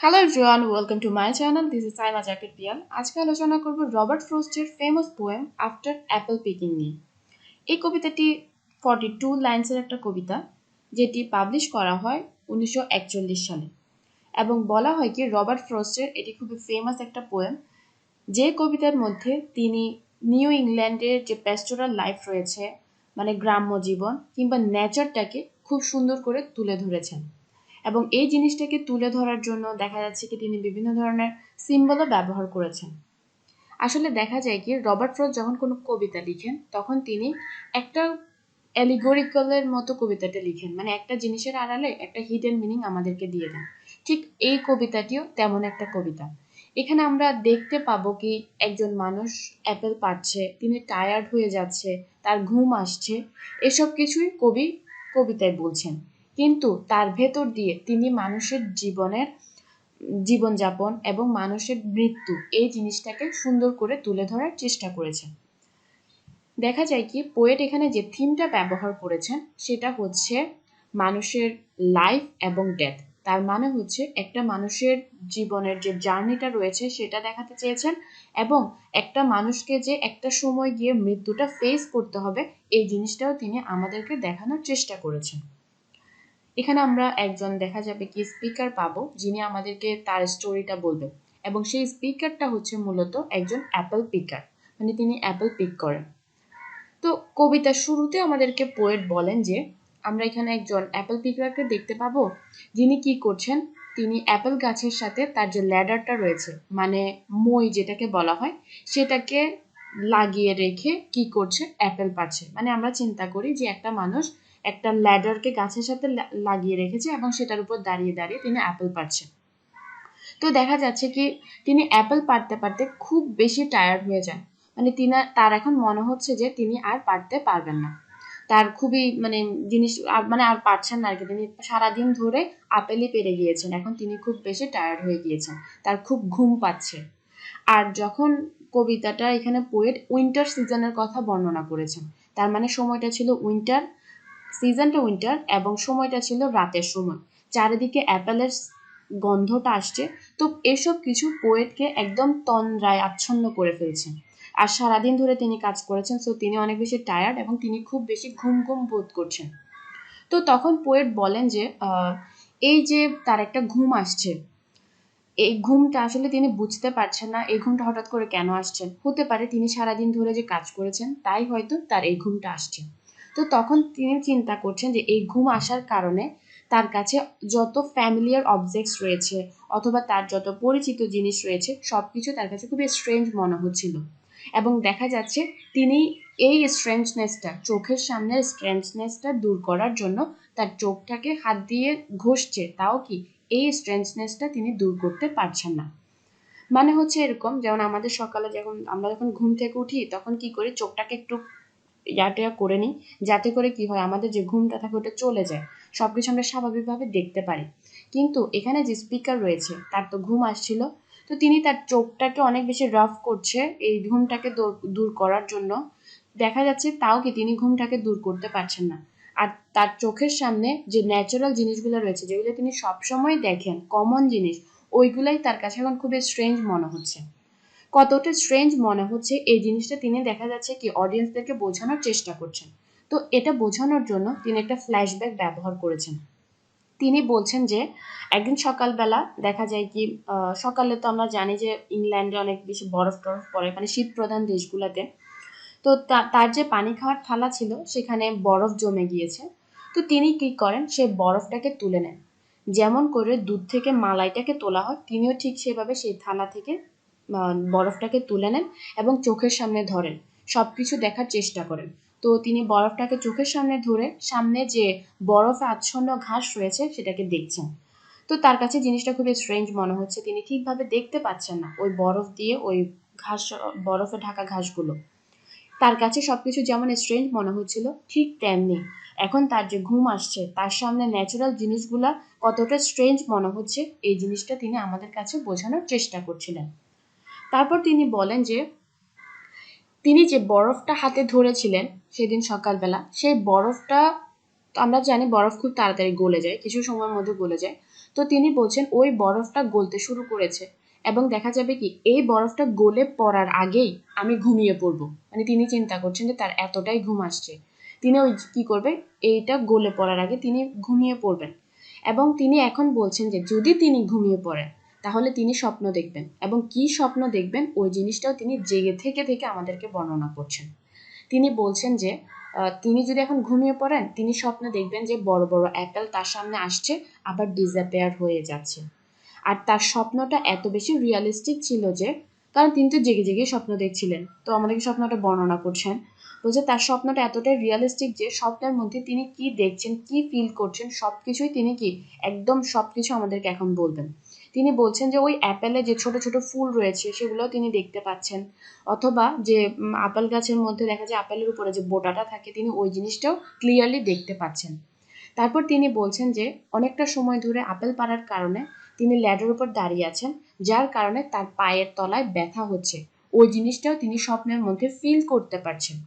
Hello everyone, welcome to my channel. This is Saima Jacket Pial. আজকে আলোচনা করব Robert ফ্রস্টের famous poem after apple picking নিয়ে। এই কবিতাটি 42 লাইন্সের একটা কবিতা, যেটি পাবলিশ করা হয় 1941 সালে, এবং বলা হয় কি রবার্ট ফ্রস্টের এটি খুবই ফেমাস একটা পোয়েম, যে কবিতার মধ্যে তিনি নিউ ইংল্যান্ডের যে প্যাস্টোরাল লাইফ রয়েছে, মানে গ্রাম্য জীবন কিংবা নেচারটাকে খুব সুন্দর করে তুলে ধরেছেন। এবং এই জিনিসটাকে তুলে ধরার জন্য দেখা যাচ্ছে কি তিনি বিভিন্ন ধরনের সিম্বলও ব্যবহার করেছেন। আসলে দেখা যায় কি রবার্ট ফ্রস্ট যখন কোনো কবিতা লিখেন তখন তিনি একটা অ্যালিগোরিক্যালের মতো কবিতাটা লিখেন, মানে একটা জিনিসের আড়ালে একটা হিডেন মিনিং আমাদেরকে দিয়ে দেন। ঠিক এই কবিতাটিও তেমন একটা কবিতা। এখানে আমরা দেখতে পাবো কি একজন মানুষ অ্যাপেল পাড়ছে, তিনি টায়ার্ড হয়ে যাচ্ছে, তার ঘুম আসছে, এসব কিছুই কবি কবিতায় বলছেন। কিন্তু তার ভেতর দিয়ে তিনি মানুষের জীবনযাপন এবং মানুষের মৃত্যু এই জিনিসটাকে সুন্দর করে তুলে ধরার চেষ্টা করেছেন। দেখা যায় কি পোয়েট এখানে যে থিমটা ব্যবহার করেছেন সেটা হচ্ছে মানুষের লাইফ এবং ডেথ। তার মানে হচ্ছে একটা মানুষের জীবনের যে জার্নিটা রয়েছে সেটা দেখাতে চেয়েছেন, এবং একটা মানুষকে যে একটা সময় গিয়ে মৃত্যুটা ফেস করতে হবে এই জিনিসটাও তিনি আমাদেরকে দেখানোর চেষ্টা করেছেন। এখানে আমরা একজন দেখা যাবে কি স্পিকার পাবো, যিনি আমাদেরকে তার স্টোরিটা বলবেন, এবং সেই স্পিকারটা হচ্ছে মূলত একজন অ্যাপেল পিকার, মানে তিনি অ্যাপেল পিক করেন। তো কবিতার শুরুতে আমাদেরকে পোয়েট বলেন যে আমরা এখানে একজন অ্যাপেল পিকারকে দেখতে পাবো, যিনি কি করছেন, তিনি অ্যাপেল গাছের সাথে তার যে ল্যাডারটা রয়েছে, মানে মই যেটাকে বলা হয়, সেটাকে লাগিয়ে রেখে কি করছে, অ্যাপেল পাড়ছে। মানে আমরা চিন্তা করি যে একটা মানুষ একটা ল্যাডারকে গাছের সাথে লাগিয়ে রেখেছে এবং সেটার উপর দাঁড়িয়ে দাঁড়িয়ে তিনি অ্যাপেল পাড়ছে। তো দেখা যাচ্ছে কি তিনি অ্যাপেল পাড়তে পারতে খুব বেশি টায়ার্ড হয়ে যান, মানে তার এখন মনে হচ্ছে যে তিনি আর পারতে পারবেন না। তার খুবই জিনিস মানে আর পারছেন না আর কি। তিনি সারাদিন ধরে আপেলই পেরে গিয়েছেন, এখন তিনি খুব বেশি টায়ার্ড হয়ে গিয়েছেন, তার খুব ঘুম পাচ্ছে। আর যখন কবিতাটা এখানে পোয়েট উইন্টার সিজনের কথা বর্ণনা করেছেন, তার মানে সময়টা ছিল উইন্টার, সিজনটা উইন্টার এবং সময়টা ছিল রাতের সময়, চারিদিকে অ্যাপেলের গন্ধটা আসছে। তো এসব কিছু পোয়েটকে একদম তন্দ্রায় আচ্ছন্ন করে ফেলছে। আর সারাদিন ধরে তিনি কাজ করেছেন, সো তিনি অনেক বেশি টায়ার্ড এবং তিনি খুব বেশি ঘুম ঘুম বোধ করছেন। তো তখন পোয়েট বলেন যে এই যে তার একটা ঘুম আসছে, এই ঘুমটা আসলে তিনি বুঝতে পারছেন না এই ঘুমটা হঠাৎ করে কেন আসছে। হতে পারে তিনি সারাদিন ধরে যে কাজ করেছেন তাই হয়তো তার এই ঘুমটা আসছে। তো তখন তিনি চিন্তা করছেন যে এই ঘুম আসার কারণে তার কাছে যত ফ্যামিলিয়ার অবজেক্টস রয়েছে অথবা তার যত পরিচিত জিনিস রয়েছে সবকিছু তার কাছে খুবই স্ট্রেঞ্জ মনে হচ্ছিল। এবং দেখা যাচ্ছে তিনি এই স্ট্রেঞ্জনেসটা, চোখের সামনের স্ট্রেঞ্জনেসটা দূর করার জন্য তার চোখটাকে হাত দিয়ে ঘষছে, তাও কি এই স্ট্রেঞ্জনেসটা তিনি দূর করতে পারছেন না। মানে হচ্ছে এরকম, যেমন আমাদের সকালে আমরা যখন ঘুম থেকে উঠি তখন কি করি, চোখটাকে একটু ইয়াটা করে নিই, যাতে করে কি হয় আমাদের যে ঘুমটা থাকে ওটা চলে যায়, সবকিছু আমরা স্বাভাবিকভাবে দেখতে পারি। কিন্তু এখানে যে স্পিকার রয়েছে তার তো ঘুম আসছিল, তো তিনি তার চোখটাকে অনেক বেশি রাফ করছে এই ঘুমটাকে দূর করার জন্য। দেখা যাচ্ছে তাও কি তিনি ঘুমটাকে দূর করতে পারছেন না। আর তার চোখের সামনে যে ন্যাচারাল জিনিসগুলো রয়েছে, যেগুলো তিনি সবসময় দেখেন, কমন জিনিস, ওইগুলাই তার কাছে এখন খুবই স্ট্রেঞ্জ মনে হচ্ছে। কতটা স্ট্রেঞ্জ মনে হচ্ছে এই জিনিসটা তিনি দেখা যাচ্ছে কি অডিয়েন্সদেরকে বোঝানোর চেষ্টা করছেন। তো এটা বোঝানোর জন্য তিনি একটা ফ্ল্যাশব্যাক ব্যবহার করেছেন। তিনি বলছেন যে একদিন সকালবেলা দেখা যায় কি সকালে তো আমরা জানি যে ইংল্যান্ডে অনেক বেশি বরফ টরফ পড়ে, মানে শীত প্রধান দেশগুলোতে। তো তার যে পানি খাওয়ার থালা ছিল সেখানে বরফ জমে গিয়েছে। তো তিনি কি করেন, সেই বরফটাকে তুলে নেন, যেমন করে দুধ থেকে মালাইটাকে তোলা হয়, তিনিও ঠিক সেভাবে সেই থালা থেকে বরফটাকে তুলে নেন এবং চোখের সামনে ধরেন, সবকিছু দেখার চেষ্টা করেন। তো তিনি বরফটাকে চোখের সামনে ধরে সামনে যে বরফে আচ্ছন্ন ঘাস রয়েছে সেটাকে দেখছেন। তো তার কাছে জিনিসটা খুবই স্ট্রেঞ্জ মনে হচ্ছে, তিনি ঠিকভাবে দেখতে পাচ্ছেন না ওই বরফ দিয়ে ওই ঘাস, বরফে ঢাকা ঘাসগুলো। তার কাছে সবকিছু যেমন স্ট্রেঞ্জ মনে হচ্ছিল, ঠিক তেমনি এখন তার যে ঘুম আসছে তার সামনে ন্যাচারাল জিনিসগুলা কতটা স্ট্রেঞ্জ মনে হচ্ছে এই জিনিসটা তিনি আমাদের কাছে বোঝানোর চেষ্টা করছিলেন। তারপর তিনি বলেন যে তিনি যে বরফটা হাতে ধরেছিলেন সেদিন সকালবেলা, সেই বরফটা, আমরা জানি বরফ খুব তাড়াতাড়ি গলে যায়, কিছু সময়ের মধ্যে গলে যায়। তো তিনি বলছেন ওই বরফটা গলতে শুরু করেছে এবং দেখা যাবে কি এই বরফটা গলে পড়ার আগেই আমি ঘুমিয়ে পড়বো। মানে তিনি চিন্তা করছেন যে তার এতটাই ঘুম আসছে, তিনি ওই কি করবে, এইটা গলে পড়ার আগে তিনি ঘুমিয়ে পড়বেন। এবং তিনি এখন বলছেন যে যদি তিনি ঘুমিয়ে পড়েন তাহলে তিনি স্বপ্ন দেখবেন, এবং কি স্বপ্ন দেখবেন ওই জিনিসটাও তিনি জেগে থেকে থেকে আমাদেরকে বর্ণনা করছেন। তিনি বলছেন যে তিনি যদি এখন ঘুমিয়ে পড়েন তিনি স্বপ্নে দেখবেন যে বড় বড় অ্যাপেল তার সামনে আসছে আবার ডিসঅ্যাপিয়ার হয়ে যাচ্ছে। আর তার স্বপ্নটা এত বেশি রিয়ালিস্টিক ছিল যে, কারণ তিনি তো জেগে জেগে স্বপ্ন দেখছিলেন, তো আমাদেরকে স্বপ্নটা বর্ণনা করছেন। বলছে তার স্বপ্নটা এতটাই রিয়ালিস্টিক যে স্বপ্নের মধ্যে তিনি কি দেখছেন, কি ফিল করছেন, সবকিছুই তিনি কি একদম সবকিছু আমাদেরকে এখন বলবেন। তিনি বলছেন যে ওই অ্যাপেলে যে ছোট ছোট ফুল রয়েছে সেগুলোও তিনি দেখতে পাচ্ছেন, অথবা যে আপেল গাছের মধ্যে দেখা যায় আপেলের উপরে যে বোটাটা থাকে তিনি ওই জিনিসটাও ক্লিয়ারলি দেখতে পাচ্ছেন। তারপর তিনি বলছেন যে অনেকটা সময় ধরে আপেল পাড়ার কারণে তিনি ল্যাডের উপর দাঁড়িয়ে আছেন, যার কারণে তার পায়ের তলায় ব্যথা হচ্ছে, ওই জিনিসটাও তিনি স্বপ্নের মধ্যে ফিল করতে পারছেন।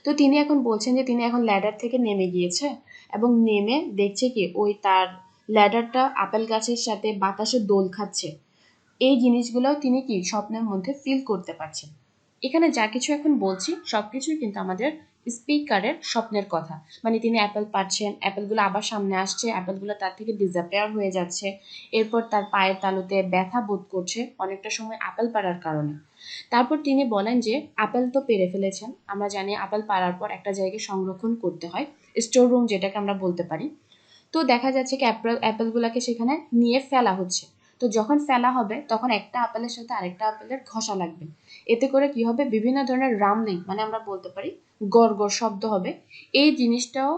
তো তিনি এখন বলছেন যে তিনি এখন ল্যাডার থেকে নেমে গিয়েছে এবং নেমে দেখছে কি ওই তার ল্যাডারটা আপেল গাছের সাথে বাতাসে দোল খাচ্ছে, এই জিনিসগুলোও তিনি কি স্বপ্নের মধ্যে ফিল করতে পারছেন। এখানে যা কিছু এখন বলছি সবকিছুই কিন্তু আমাদের স্পিকারের স্বপ্নের কথা। মানে তিনি অ্যাপেল পাচ্ছেন, অ্যাপেলগুলো আবার সামনে আসছে, অ্যাপেলগুলো তার থেকে ডিসঅ্যাপিয়ার হয়ে যাচ্ছে, এরপর তার পায়ের তালুতে ব্যথা বোধ করছে অনেকটা সময় আপেল পাড়ার কারণে। তারপর তিনি বলেন যে আপেল তো পেরে ফেলেছেন, আমরা জানি আপেল পাড়ার পর একটা জায়গায় সংরক্ষণ করতে হয়, স্টোর রুম যেটাকে আমরা বলতে পারি। তো দেখা যাচ্ছে কি অ্যাপেলগুলোকে সেখানে নিয়ে ফেলা হচ্ছে। তো যখন ফেলা হবে তখন একটা আপেলের সাথে আরেকটা আপেলের ঘষা লাগবে, এতে করে কি হবে বিভিন্ন ধরনের রামলিং, মানে আমরা বলতে পারি গড় গড় শব্দ হবে। এই জিনিসটাও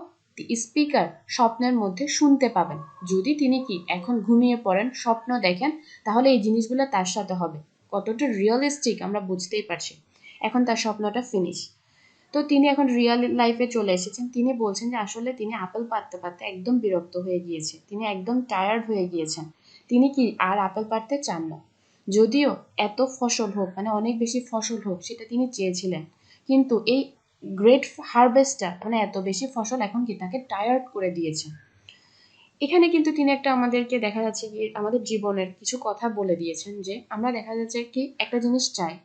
স্পিকার স্বপ্নের মধ্যে শুনতে পাবেন। যদি তিনি কি এখন ঘুমিয়ে পড়েন স্বপ্ন দেখেন তাহলে এই জিনিসগুলো তার সাথে হবে। কতটা রিয়েলিস্টিক আমরা বুঝতেই পারছি। এখন তার স্বপ্নটা ফিনিশ। তো তিনি এখন রিয়েল লাইফে চলে এসেছেন। তিনি বলছেন যে আসলে তিনি আপেল পাড়তে পারতে একদম বিরক্ত হয়ে গিয়েছে, তিনি একদম টায়ার্ড হয়ে গিয়েছেন, তিনি কি আর আপেল পাড়তে চান না। যদিও এত ফসল হোক, মানে অনেক বেশি ফসল হোক সেটা তিনি চেয়েছিলেন, কিন্তু এই গ্রেট হারভেস্টটা মানে এত বেশি ফসল এখন কি তাকে টায়ার্ড করে দিয়েছে। এখানে কিন্তু তিনি একটা আমাদেরকে দেখা যাচ্ছে কি আমাদের জীবনের কিছু কথা বলে দিয়েছেন, যে আমরা দেখা যাচ্ছে কি একটা জিনিস চাই,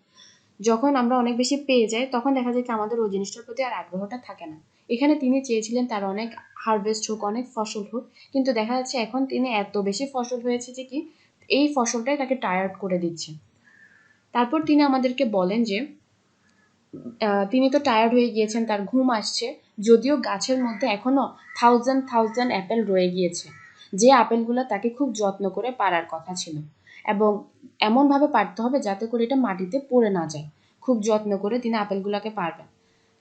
যখন আমরা অনেক বেশি পেয়ে যাই তখন দেখা যায় কি আমাদের ওই জিনিসটার প্রতি আর আগ্রহটা থাকে না। এখানে তিনি চেয়েছিলেন তার অনেক হারভেস্ট হোক, অনেক ফসল হোক, কিন্তু দেখা যাচ্ছে এখন তিনি এত বেশি ফসল হয়েছে যে কি এই ফসলটাই তাকে টায়ার্ড করে দিচ্ছে। তারপর তিনি আমাদেরকে বলেন যে তিনি তো টায়ার্ড হয়ে গিয়েছেন, তার ঘুম আসছে, যদিও গাছের মধ্যে এখনো থাউজেন্ড থাউজেন্ড অ্যাপেল রয়ে গিয়েছে, যে আপেলগুলো তাকে খুব যত্ন করে পাড়ার কথা ছিল, এবং এমনভাবে পারতে হবে যাতে করে এটা মাটিতে পড়ে না যায়। খুব যত্ন করে তিনি আপেলগুলোকে পারবেন।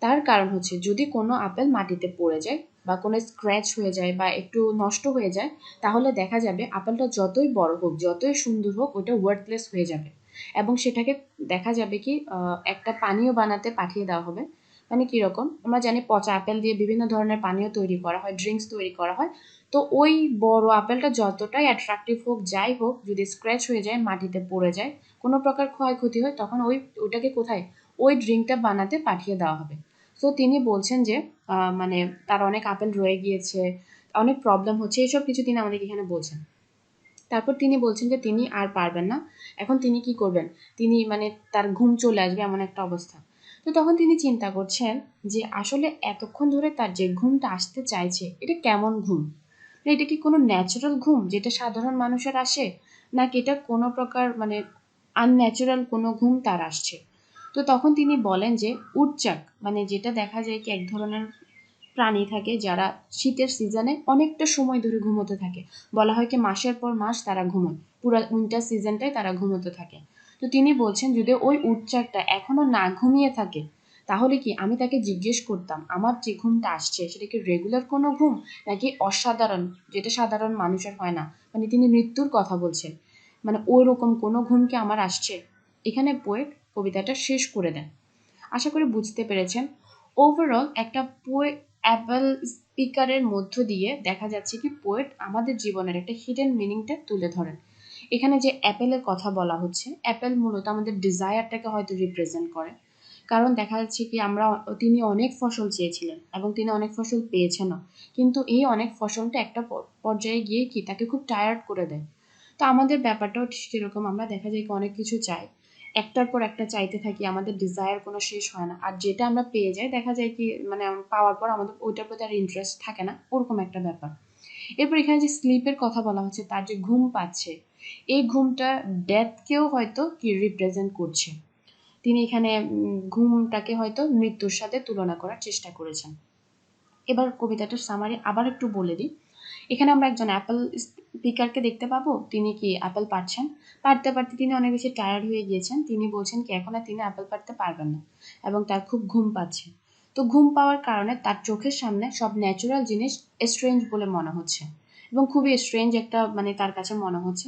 তার কারণ হচ্ছে যদি কোনো আপেল মাটিতে পড়ে যায় বা কোনো স্ক্র্যাচ হয়ে যায় বা একটু নষ্ট হয়ে যায়, তাহলে দেখা যাবে আপেলটা যতই বড় হোক, যতই সুন্দর হোক, ওটা ওয়ার্থলেস হয়ে যাবে, এবং সেটাকে দেখা যাবে কি একটা পানীয় বানাতে পাঠিয়ে দেওয়া হবে। মানে কিরকম, আমরা জানি পচা আপেল দিয়ে বিভিন্ন ধরনের পানীয় তৈরি করা হয়, ড্রিঙ্কস তৈরি করা হয়। তো ওই বড় আপেলটা যতটাই অ্যাট্রাকটিভ হোক, যাই হোক, যদি স্ক্র্যাচ হয়ে যায়, মাটিতে পড়ে যায়, কোনো প্রকার ক্ষয়ক্ষতি হয়, তখন ওইটাকে কোথায়, ওই ড্রিঙ্কটা বানাতে পাঠিয়ে দেওয়া হবে। তো তিনি বলছেন যে মানে তার অনেক আপেল রয়ে গিয়েছে, অনেক প্রবলেম হচ্ছে, এইসব কিছু তিনি আমাদেরকে এখানে বলছেন। তারপর তিনি বলছেন যে তিনি আর পারবেন না, এখন তিনি কি করবেন, তিনি মানে তার ঘুম চলে আসবে এমন একটা অবস্থা। তো তখন তিনি চিন্তা করছেন যে আসলে এতক্ষণ ধরে তার যে ঘুমটা আসতে চাইছে এটা কেমন ঘুম, এটা কি কোনো ন্যাচারাল ঘুম যেটা সাধারণ মানুষের আসে, নাকি এটা কোনো প্রকার মানে আনন্যাচারাল কোনো ঘুম তার আসছে। তো তখন তিনি বলেন যে উটচাক, মানে যেটা দেখা যায় কি এক ধরনের প্রাণী থাকে যারা শীতের সিজনে অনেকটা সময় ধরে ঘুমোতে থাকে, বলা হয় কি মাসের পর মাস তারা ঘুমোয়, পুরো উইন্টার সিজনটাই তারা ঘুমোতে থাকে। তো তিনি বলছেন যদি ওই উটচাকটা এখনো না ঘুমিয়ে থাকে তাহলে কি আমি তাকে জিজ্ঞেস করতাম আমার যে ঘুমটা আসছে সেটা কি রেগুলার কোনো ঘুম নাকি অসাধারণ, যেটা সাধারণ মানুষের হয় না, মানে তিনি মৃত্যুর কথা বলছেন, মানে ওই রকম কোনো ঘুম কি আমার আসছে। এখানে পোয়েট কবিতাটা শেষ করে দেন। আশা করি বুঝতে পেরেছেন। ওভারঅল একটা অ্যাপেল স্পিকারের মধ্য দিয়ে দেখা যাচ্ছে কি পোয়েট আমাদের জীবনের একটা হিডেন মিনিংটা তুলে ধরেন। এখানে যে অ্যাপেলের কথা বলা হচ্ছে, অ্যাপেল মূলত আমাদের ডিজায়ারটাকে হয়তো রিপ্রেজেন্ট করে, কারণ দেখা যাচ্ছে কি তিনি অনেক ফসল চেয়েছিলেন এবং তিনি অনেক ফসল পেয়েছেনও, কিন্তু এই অনেক ফসলটা একটা পর্যায়ে গিয়ে কি তাকে খুব টায়ার্ড করে দেয়। তো আমাদের ব্যাপারটাও সেরকম, আমরা দেখা যায় কি অনেক কিছু চাই, একটার পর একটা চাইতে থাকি, আমাদের ডিজায়ার কোনো শেষ হয় না, আর যেটা আমরা পেয়ে যাই দেখা যায় কি মানে পাওয়ার পর আমাদের ওইটার প্রতি আর ইন্টারেস্ট থাকে না, ওরকম একটা ব্যাপার। এরপর এখানে যে স্লিপের কথা বলা হচ্ছে, তার যে ঘুম পাচ্ছে, এই ঘুমটা ডেথকেও হয়তো কি রিপ্রেজেন্ট করছে। তিনি এখানে ঘুমটাকে হয়তো মৃত্যুর সাথে তুলনা করার চেষ্টা করেছেন। এবার কবিতাটার সামারি আবার একটু বলে দিই। এখানে আমরা একজন অ্যাপেল স্পিকারকে দেখতে পাবো, তিনি কি অ্যাপেল পাড়ছেন, পাড়তে পারতে তিনি অনেক বেশি টায়ার্ড হয়ে গিয়েছেন, তিনি বলছেন কি এখন আর তিনি অ্যাপেল পাড়তে পারবেন না এবং তার খুব ঘুম পাচ্ছে। তো ঘুম পাওয়ার কারণে তার চোখের সামনে সব ন্যাচারাল জিনিস স্ট্রেঞ্জ বলে মনে হচ্ছে এবং খুবই স্ট্রেঞ্জ একটা মানে তার কাছে মনে হচ্ছে।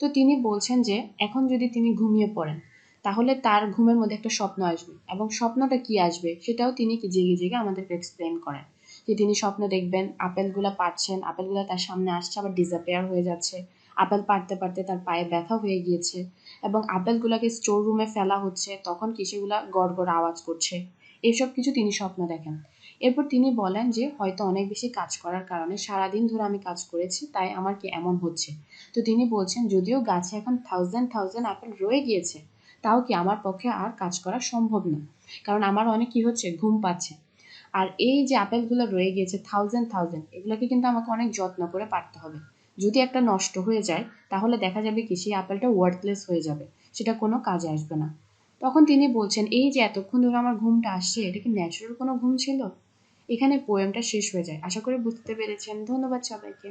তো তিনি বলছেন যে এখন যদি তিনি ঘুমিয়ে পড়েন তাহলে তার ঘুমের মধ্যে একটা স্বপ্ন আসবে, এবং স্বপ্নটা কি আসবে সেটাও তিনি কি জেগে জেগে আমাদেরকে এক্সপ্লেন করেন। যে তিনি স্বপ্ন দেখবেন আপেলগুলা পাড়ছেন, আপেলগুলা তার সামনে আসছে আবার ডিসঅ্যাপিয়ার হয়ে যাচ্ছে, আপেল পাড়তে পারতে তার পায়ে ব্যথা হয়ে গিয়েছে এবং আপেলগুলাকে স্টোর রুমে ফেলা হচ্ছে, তখন কি সেগুলা গড় গড় আওয়াজ করছে, এসব কিছু তিনি স্বপ্ন দেখেন। এরপর তিনি বলেন যে হয়তো অনেক বেশি কাজ করার কারণে সারাদিন ধরে আমি কাজ করেছি, তাই আমার কি এমন হচ্ছে। তো তিনি বলছেন যদিও গাছে এখন থাউজেন্ড থাউজেন্ড আপেল রয়ে গিয়েছে, তাও কি আমার পক্ষে আর কাজ করা সম্ভব না, কারণ আমার অনেক কি হচ্ছে ঘুম পাচ্ছে। আর এই যে আপেলগুলো রয়ে গিয়েছে থাউজেন্ড থাউজেন্ড, এগুলোকে কিন্তু আমাকে অনেক যত্ন করে পারতে হবে। যদি একটা নষ্ট হয়ে যায় তাহলে দেখা যাবে কি সেই আপেলটা ওয়ার্থলেস হয়ে যাবে, সেটা কোনো কাজে আসবে না। তখন তিনি বলছেন এই যে এতক্ষণ ধরে আমার ঘুমটা আসছে, এটা কি ন্যাচারাল কোনো ঘুম ছিল। এখানে পোয়েমটা শেষ হয়ে যায়। আশা করি বুঝতে পেরেছেন। ধন্যবাদ সবাইকে।